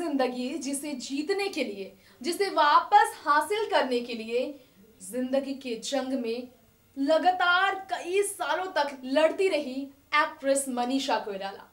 जिंदगी जिसे जीतने के लिए, जिसे वापस हासिल करने के लिए जिंदगी के जंग में लगातार कई सालों तक लड़ती रही एक्ट्रेस मनीषा कोइराला।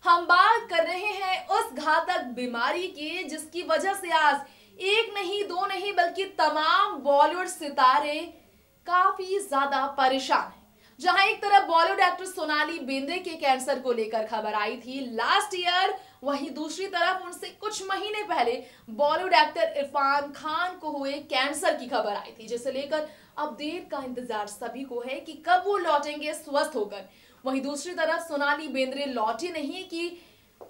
हम बात कर रहे हैं उस घातक बीमारी की जिसकी वजह से आज एक नहीं दो नहीं बल्कि तमाम बॉलीवुड सितारे काफी ज्यादा परेशान हैं। जहां एक तरफ बॉलीवुड एक्ट्रेस सोनाली बेंद्रे के कैंसर को लेकर खबर आई थी लास्ट ईयर, वहीं दूसरी तरफ उनसे कुछ महीने पहले बॉलीवुड एक्टर इरफान खान को हुए कैंसर की खबर आई थी, जिसे लेकर अब देर का इंतजार सभी को है कि कब वो लौटेंगे स्वस्थ होकर। वहीं दूसरी तरफ सोनाली बेंद्रे लौटी नहीं कि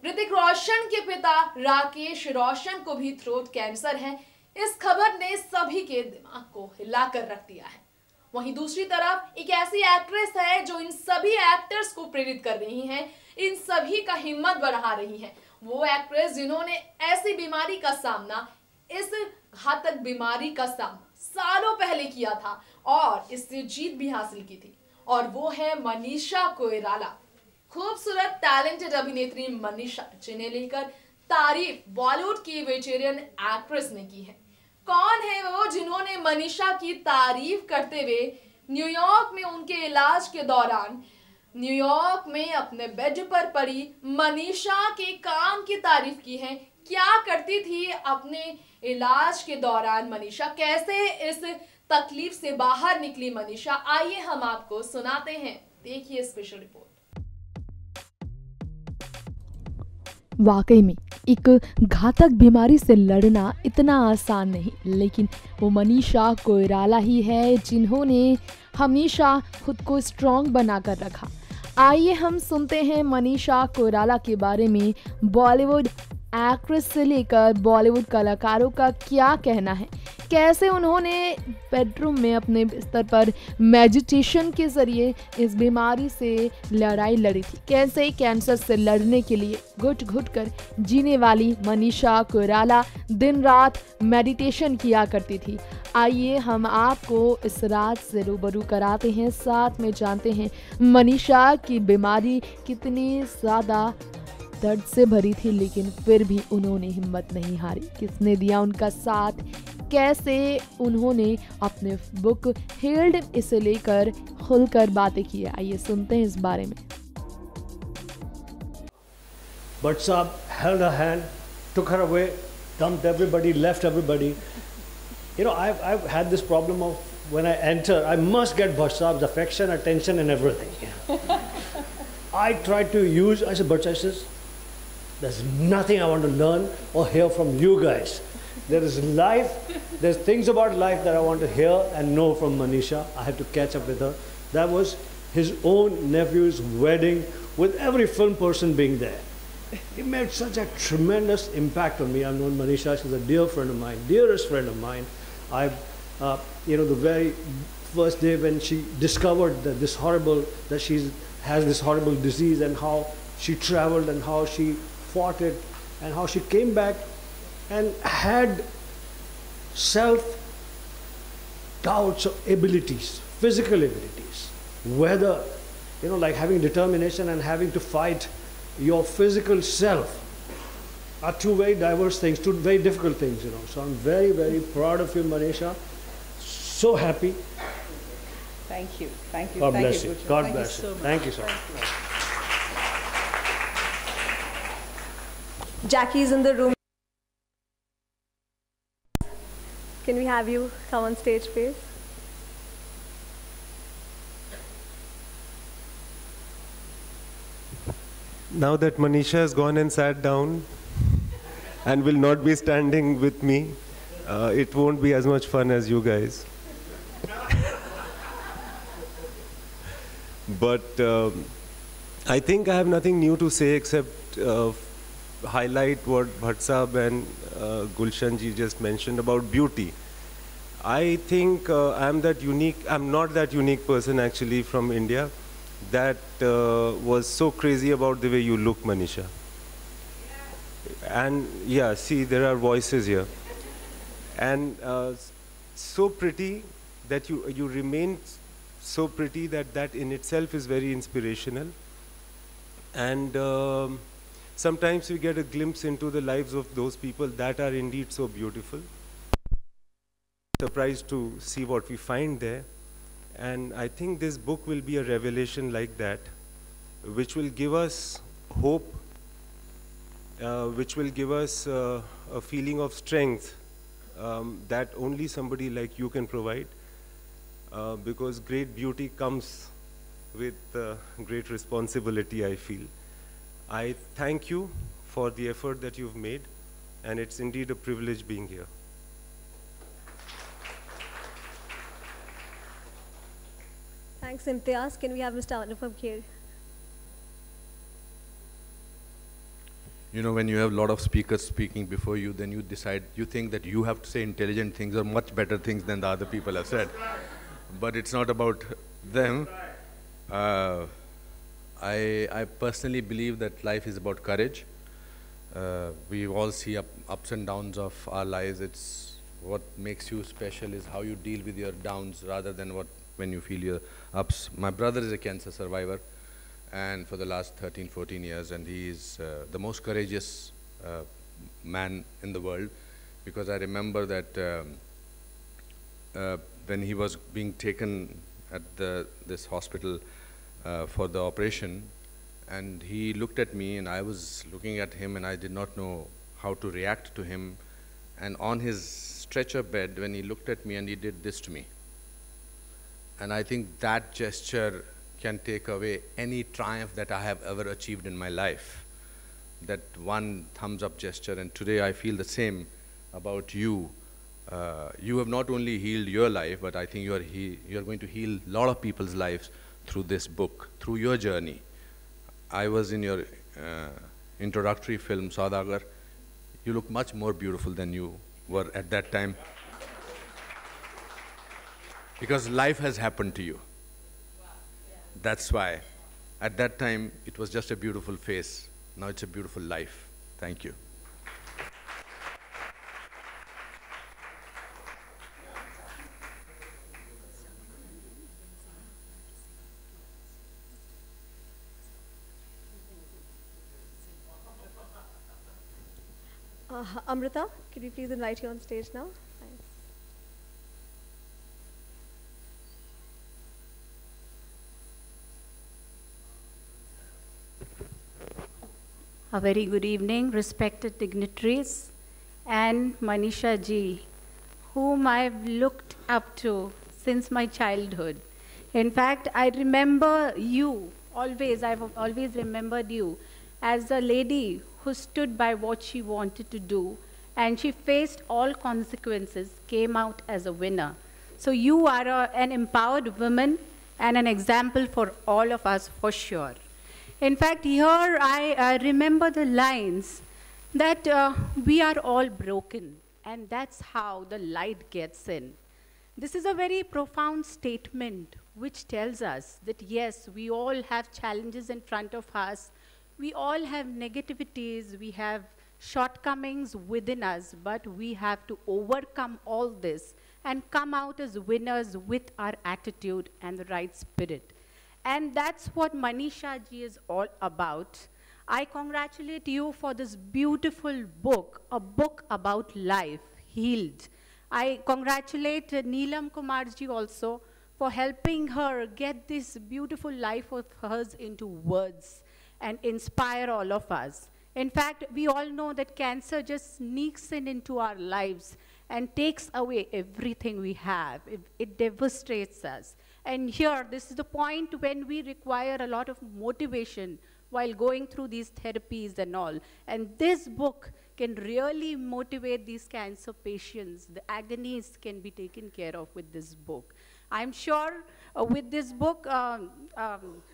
ऋतिक रोशन के पिता राकेश रोशन को भी थ्रोट कैंसर है। इस खबर ने सभी के दिमाग को हिलाकर रख दिया है। वहीं दूसरी तरफ एक ऐसी एक्ट्रेस है जो इन सभी एक्टर्स को प्रेरित कर रही हैं, इन सभी का हिम्मत बढ़ा रही हैं। वो एक्ट्रेस जिन्होंने ऐसी बीमारी का सामना, इस घातक बीमारी का सामना सालों पहले किया था और इससे जीत भी हासिल की थी, और वो है मनीषा कोइराला। खूबसूरत टैलेंटेड अभिनेत्री मनीषा, जिन्हें लेकर तारीफ बॉलीवुड की वेटेरियन एक्ट्रेस ने की है। कौन है वो जिन्होंने मनीषा की तारीफ करते हुए न्यूयॉर्क में उनके इलाज के दौरान न्यूयॉर्क में अपने बेड पर पड़ी मनीषा के काम की तारीफ की है? क्या करती थी अपने इलाज के दौरान मनीषा, कैसे इस तकलीफ से बाहर निकली मनीषा? आइए हम आपको सुनाते हैं, देखिए स्पेशल रिपोर्ट। वाकई में एक घातक बीमारी से लड़ना इतना आसान नहीं, लेकिन वो मनीषा कोइराला ही है जिन्होंने हमेशा खुद को स्ट्रॉन्ग बनाकर रखा। आइए हम सुनते हैं मनीषा कोइराला के बारे में बॉलीवुड एक्ट्रेस से लेकर बॉलीवुड कलाकारों का क्या कहना है, कैसे उन्होंने बेडरूम में अपने बिस्तर पर मेडिटेशन के ज़रिए इस बीमारी से लड़ाई लड़ी थी, कैसे कैंसर से लड़ने के लिए घुट घुट कर जीने वाली मनीषा कोइराला दिन रात मेडिटेशन किया करती थी। आइए हम आपको इस रात से रूबरू कराते हैं, साथ में जानते हैं मनीषा की बीमारी कितनी ज़्यादा दर्द से भरी थी, लेकिन फिर भी उन्होंने हिम्मत नहीं हारी। किसने दिया उनका साथ, कैसे उन्होंने अपने बुक हील्ड इसे लेकर खुलकर बातें की। आइए सुनते हैं इस बारे में। Bhatt Saab held her hand, took her away, dumped everybody, left everybody. You know, I've had this problem of when I enter, I must get Bhatt Saab's affection, attention, and everything. I tried to use, I said, Bhatt Saab says, there's nothing I want to learn or hear from you guys. There is life, there's things about life that I want to hear and know from Manisha. I had to catch up with her. That was his own nephew's wedding with every film person being there. It made such a tremendous impact on me. I've known Manisha, she's a dear friend of mine, dearest friend of mine. You know, the very first day when she discovered that she has this horrible disease, and how she traveled and how she fought it and how she came back and had self-doubts of abilities, physical abilities, whether, you know, like having determination and having to fight your physical self are two very diverse things, two very difficult things, you know. So I'm very, very proud of you, Manisha. So happy. Thank you. Thank you. God Thank bless you. Bhushan. God Thank bless you. you. So much. Thank you so much. Jackie's in the room. Can we have you come on stage, please? Now that Manisha has gone and sat down and will not be standing with me, it won't be as much fun as you guys. But I think I have nothing new to say except highlight what Bhatt Saab and Gulshan ji just mentioned about beauty. I think I'm not that unique person actually from India that was so crazy about the way you look, Manisha. And yeah, see, there are voices here. And so pretty that you remain so pretty that in itself is very inspirational. And sometimes we get a glimpse into the lives of those people that are indeed so beautiful. Surprised to see what we find there. And I think this book will be a revelation like that, which will give us hope, which will give us a feeling of strength that only somebody like you can provide, because great beauty comes with great responsibility, I feel. I thank you for the effort that you've made, and it's indeed a privilege being here. Thanks, Imtiaz. Can we have Mr. Anupam here? You know, when you have a lot of speakers speaking before you, then you decide, you think that you have to say intelligent things or much better things than the other people have said. But it's not about them. I personally believe that life is about courage. We all see ups and downs of our lives. It's what makes you special is how you deal with your downs rather than when you feel your ups. My brother is a cancer survivor, and for the last 13, 14 years, and he is the most courageous man in the world, because I remember that when he was being taken at this hospital for the operation, and he looked at me and I was looking at him and I did not know how to react to him, and on his stretcher bed, when he looked at me and he did this to me. And I think that gesture can take away any triumph that I have ever achieved in my life. That one thumbs up gesture, and today I feel the same about you. You have not only healed your life, but I think you are going to heal a lot of people's lives through this book, through your journey. I was in your introductory film, Saudagar. You look much more beautiful than you were at that time. Because life has happened to you. That's why. At that time, it was just a beautiful face. Now it's a beautiful life. Thank you. Amrita, could we please invite you on stage now? Thanks. A very good evening, respected dignitaries, and Manisha ji, whom I've looked up to since my childhood. In fact, I remember you always, I've always remembered you as a lady who stood by what she wanted to do, and she faced all consequences, came out as a winner. So you are an empowered woman and an example for all of us, for sure. In fact, here I remember the lines that we are all broken, and that's how the light gets in. This is a very profound statement which tells us that yes, we all have challenges in front of us. We all have negativities, we have shortcomings within us, but we have to overcome all this and come out as winners with our attitude and the right spirit. And that's what Manisha ji is all about. I congratulate you for this beautiful book, a book about life, Healed. I congratulate Neelam Kumar ji also for helping her get this beautiful life of hers into words and inspire all of us. In fact, we all know that cancer just sneaks into our lives and takes away everything we have. It devastates us. And here, this is the point when we require a lot of motivation while going through these therapies and all. And this book can really motivate these cancer patients. The agonies can be taken care of with this book. I'm sure with this book,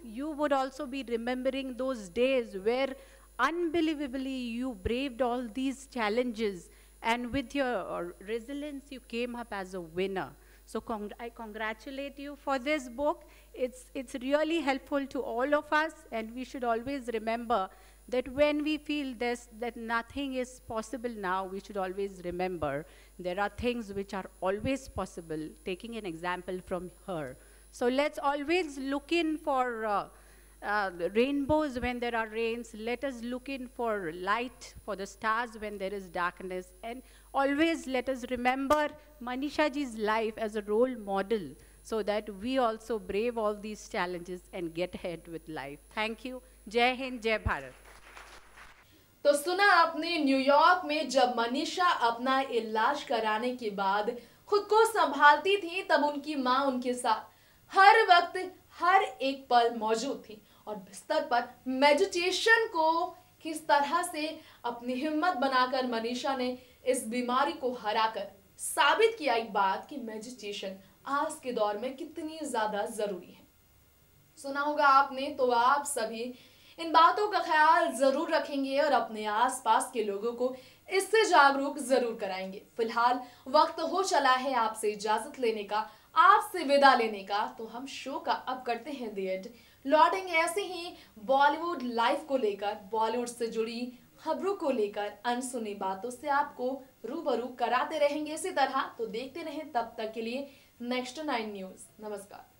you would also be remembering those days where unbelievably you braved all these challenges, and with your resilience, you came up as a winner. So I congratulate you for this book. It's really helpful to all of us, and we should always remember that when we feel that nothing is possible now, we should always remember there are things which are always possible, taking an example from her. So let's always look in for rainbows when there are rains. Let us look in for light, for the stars when there is darkness. And always let us remember Manisha ji's life as a role model so that we also brave all these challenges and get ahead with life. Thank you. Jai Hind, Jai Bharat. तो सुना आपने, New York में जब मनीषा अपना इलाज कराने के बाद खुद को संभालती थी, तब उनकी मां उनके साथ हर वक्त हर एक पल मौजूद थी और बिस्तर पर मेडिटेशन को किस तरह से अपनी हिम्मत बनाकर मनीषा ने इस बीमारी को हराकर साबित किया एक बात कि मेडिटेशन आज के दौर में कितनी ज्यादा जरूरी है। सुना होगा आपने, तो आप सभी इन बातों का ख्याल जरूर रखेंगे और अपने आसपास के लोगों को इससे जागरूक जरूर कराएंगे। फिलहाल वक्त हो चला है आपसे इजाजत लेने का, आपसे विदा लेने का। तो हम शो का अब करते हैं द एंड। लौटेंगे ऐसे ही बॉलीवुड लाइफ को लेकर, बॉलीवुड से जुड़ी खबरों को लेकर, अनसुनी बातों से आपको रूबरू कराते रहेंगे इसी तरह। तो देखते रहें, तब तक के लिए नेक्स्ट 9 न्यूज। नमस्कार।